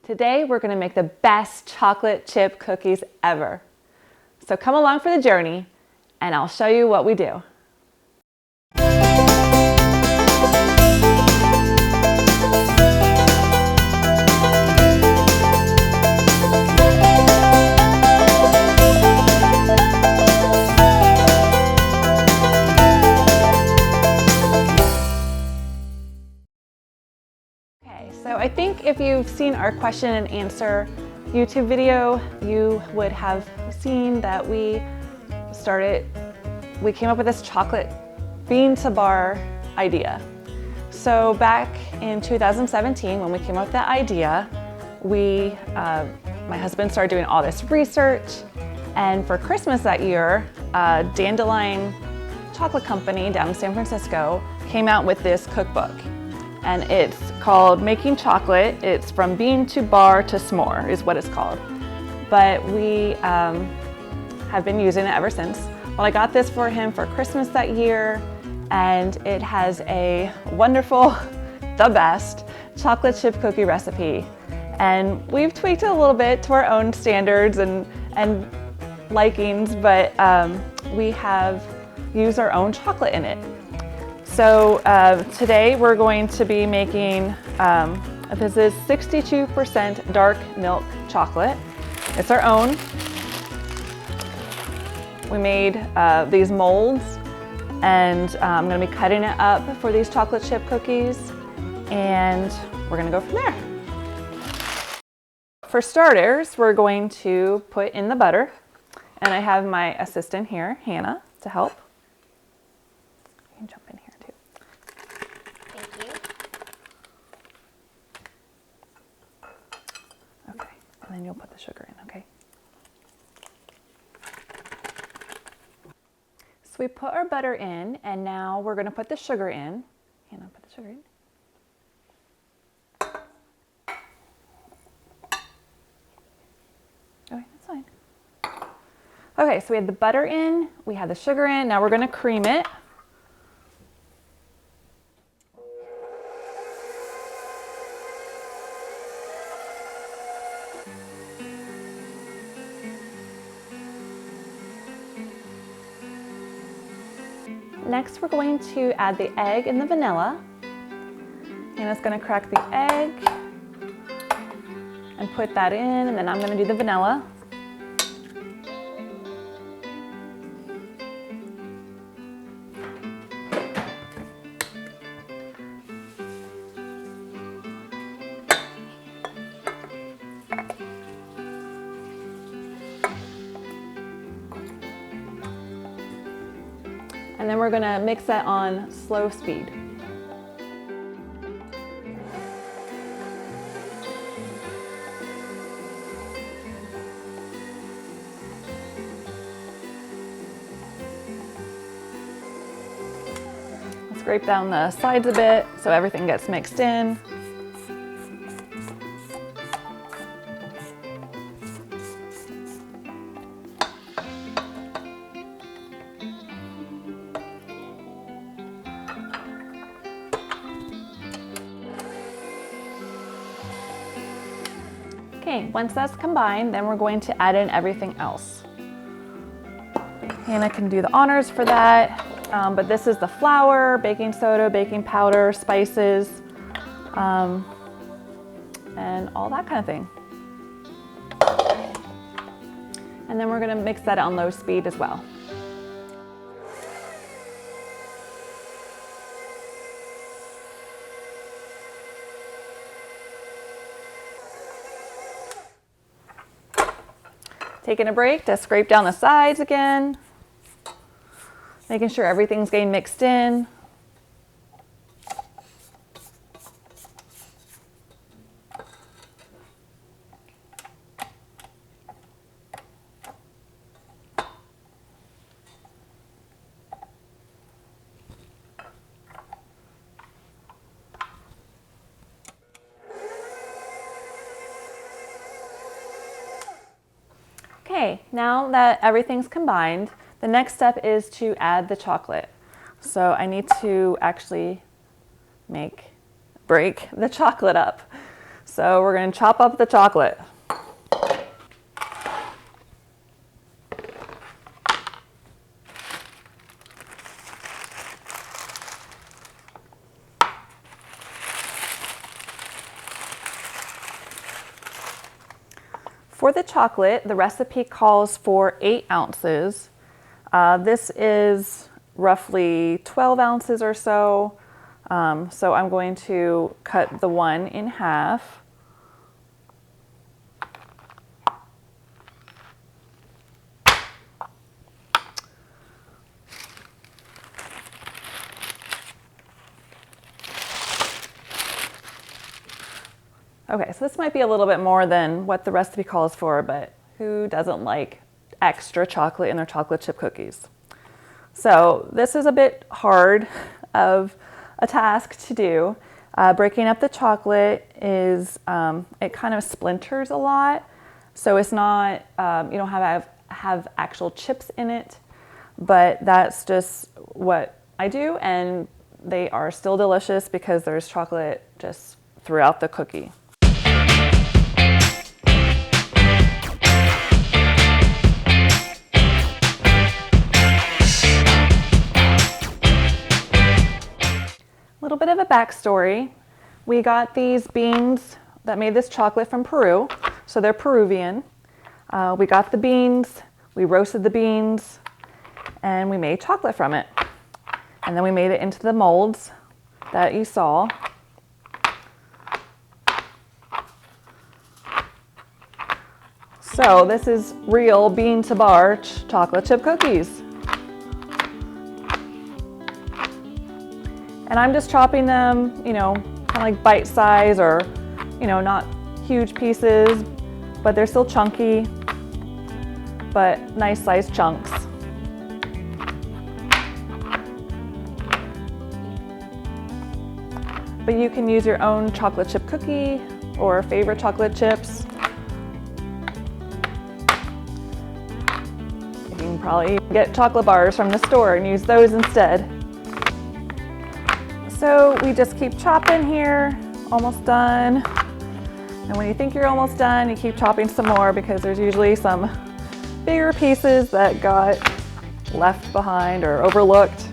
Today we're going to make the best chocolate chip cookies ever. So come along for the journey and I'll show you what we do. So I think if you've seen our question and answer YouTube video, you would have seen that we came up with this chocolate bean to bar idea. So back in 2017, when we came up with that idea, my husband started doing all this research, and for Christmas that year, Dandelion Chocolate Company down in San Francisco came out with this cookbook. And it's called Making Chocolate. It's from bean to bar to s'more is what it's called. But we have been using it ever since. Well, I got this for him for Christmas that year, and it has a wonderful, the best, chocolate chip cookie recipe. And we've tweaked it a little bit to our own standards and likings, but we have used our own chocolate in it. So today we're going to be making, this is 62% dark milk chocolate. It's our own. We made these molds, and I'm going to be cutting it up for these chocolate chip cookies, and we're going to go from there. For starters, we're going to put in the butter, and I have my assistant here, Hannah, to help. You can jump in here. And then you'll put the sugar in, okay? So we put our butter in, and now we're going to put the sugar in. Hannah, put the sugar in. Okay, that's fine. Okay, so we had the butter in, we had the sugar in, now we're going to cream it. Next, we're going to add the egg and the vanilla. Hannah's going to crack the egg and put that in, and then I'm going to do the vanilla. And then we're going to mix that on slow speed. Let's scrape down the sides a bit so everything gets mixed in. Okay, once that's combined, then we're going to add in everything else. Hannah can do the honors for that, but this is the flour, baking soda, baking powder, spices, and all that kind of thing. And then we're going to mix that on low speed as well. Taking a break to scrape down the sides again, making sure everything's getting mixed in. Okay, now that everything's combined, the next step is to add the chocolate. So I need to actually break the chocolate up. So we're going to chop up the chocolate. For the chocolate, the recipe calls for 8 ounces. This is roughly 12 ounces or so. So I'm going to cut the one in half. Okay, so this might be a little bit more than what the recipe calls for, but who doesn't like extra chocolate in their chocolate chip cookies? So this is a bit hard of a task to do. Breaking up the chocolate is, it kind of splinters a lot. So it's not, you don't have actual chips in it, but that's just what I do. And they are still delicious because there's chocolate just throughout the cookie. A little bit of a backstory. We got these beans that made this chocolate from Peru, so they're Peruvian. We got the beans, we roasted the beans, and we made chocolate from it. And then we made it into the molds that you saw. So this is real bean to bar chocolate chip cookies. And I'm just chopping them, you know, kind of like bite size or, you know, not huge pieces, but they're still chunky, but nice sized chunks. But you can use your own chocolate chip cookie or favorite chocolate chips. You can probably get chocolate bars from the store and use those instead. So we just keep chopping here, almost done. And when you think you're almost done, you keep chopping some more because there's usually some bigger pieces that got left behind or overlooked.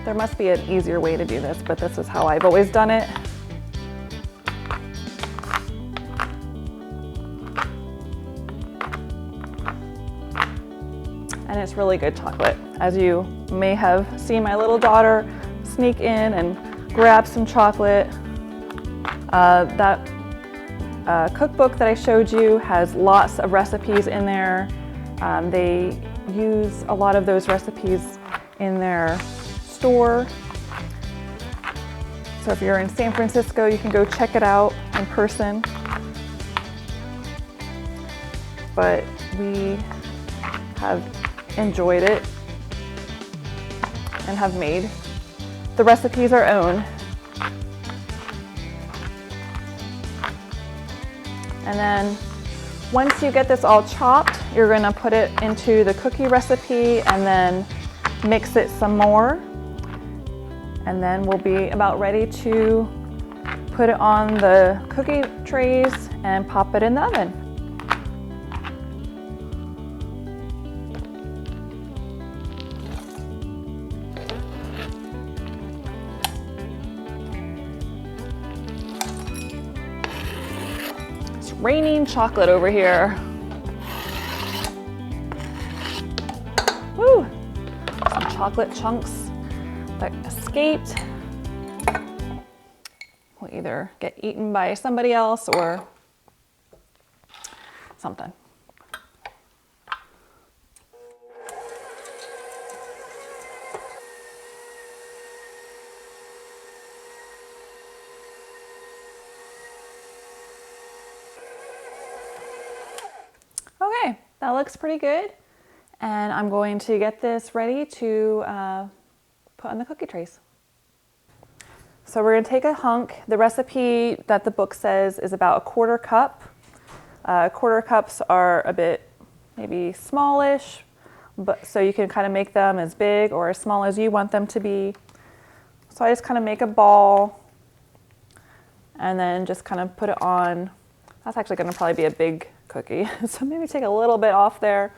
There must be an easier way to do this, but this is how I've always done it. And it's really good chocolate. As you may have seen my little daughter sneak in and grab some chocolate. That cookbook that I showed you has lots of recipes in there. They use a lot of those recipes in their store. So if you're in San Francisco, you can go check it out in person. But we have enjoyed it and have made the recipes our own. And then once you get this all chopped, you're going to put it into the cookie recipe and then mix it some more. And then we'll be about ready to put it on the cookie trays and pop it in the oven. Raining chocolate over here. Woo! Some chocolate chunks that escaped. Will either get eaten by somebody else or something. Okay, that looks pretty good. And I'm going to get this ready to put on the cookie trays. So we're going to take a hunk. The recipe that the book says is about 1/4 cup. 1/4 cups are a bit maybe smallish, but so you can kind of make them as big or as small as you want them to be. So I just kind of make a ball and then just kind of put it on. That's actually going to probably be a big cookie, so maybe take a little bit off there.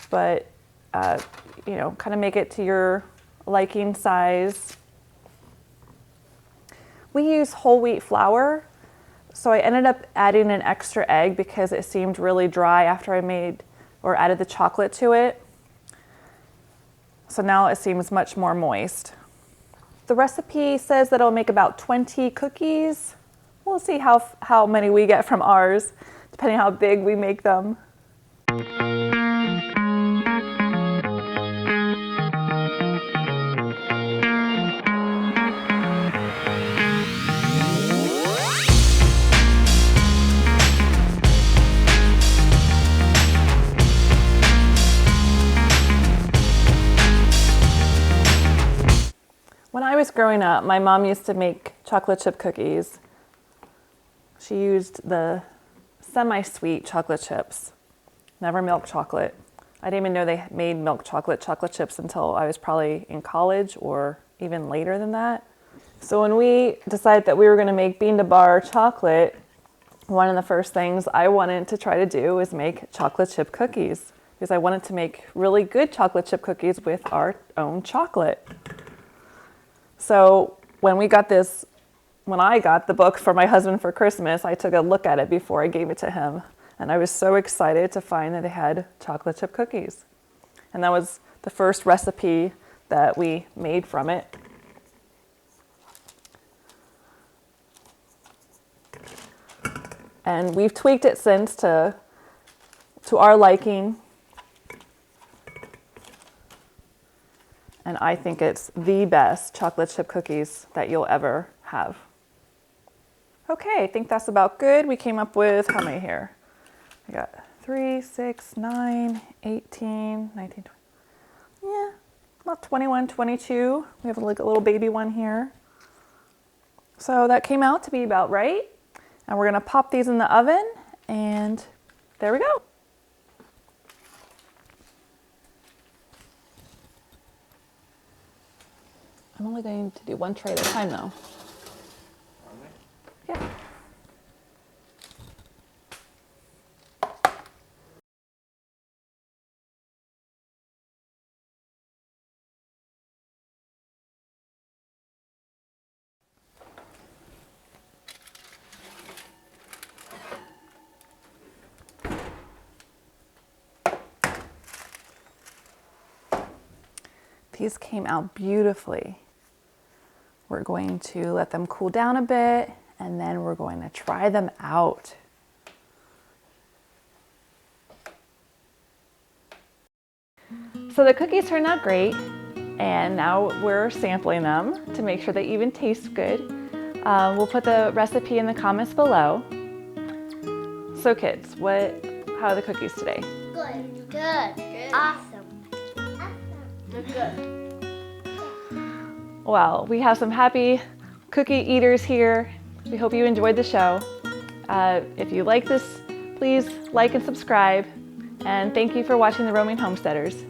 But, you know, kind of make it to your liking size. We use whole wheat flour, so I ended up adding an extra egg because it seemed really dry after I made or added the chocolate to it. So now it seems much more moist. The recipe says that it'll make about 20 cookies. We'll see how many we get from ours, depending how big we make them. When I was growing up, my mom used to make chocolate chip cookies. She used the semi-sweet chocolate chips, never milk chocolate. I didn't even know they made milk chocolate chips until I was probably in college or even later than that. So when we decided that we were going to make bean to bar chocolate, one of the first things I wanted to try to do was make chocolate chip cookies because I wanted to make really good chocolate chip cookies with our own chocolate. So when I got the book for my husband for Christmas, I took a look at it before I gave it to him. And I was so excited to find that they had chocolate chip cookies. And that was the first recipe that we made from it. And we've tweaked it since to our liking. And I think it's the best chocolate chip cookies that you'll ever have. Okay, I think that's about good. We came up with, how many here? I got 3, 6, 9, 18, 19, 20. Yeah, about 21, 22. We have like a little baby one here. So that came out to be about right. And we're gonna pop these in the oven and there we go. I'm only going to do one tray at a time though. Yeah. These came out beautifully. We're going to let them cool down a bit and then we're going to try them out. So the cookies turned out great and now we're sampling them to make sure they even taste good. We'll put the recipe in the comments below. So kids, how are the cookies today? Good. Good. Awesome. They're good. Well, we have some happy cookie eaters here. We hope you enjoyed the show. If you like this, please like and subscribe. And thank you for watching the Roaming Homesteaders.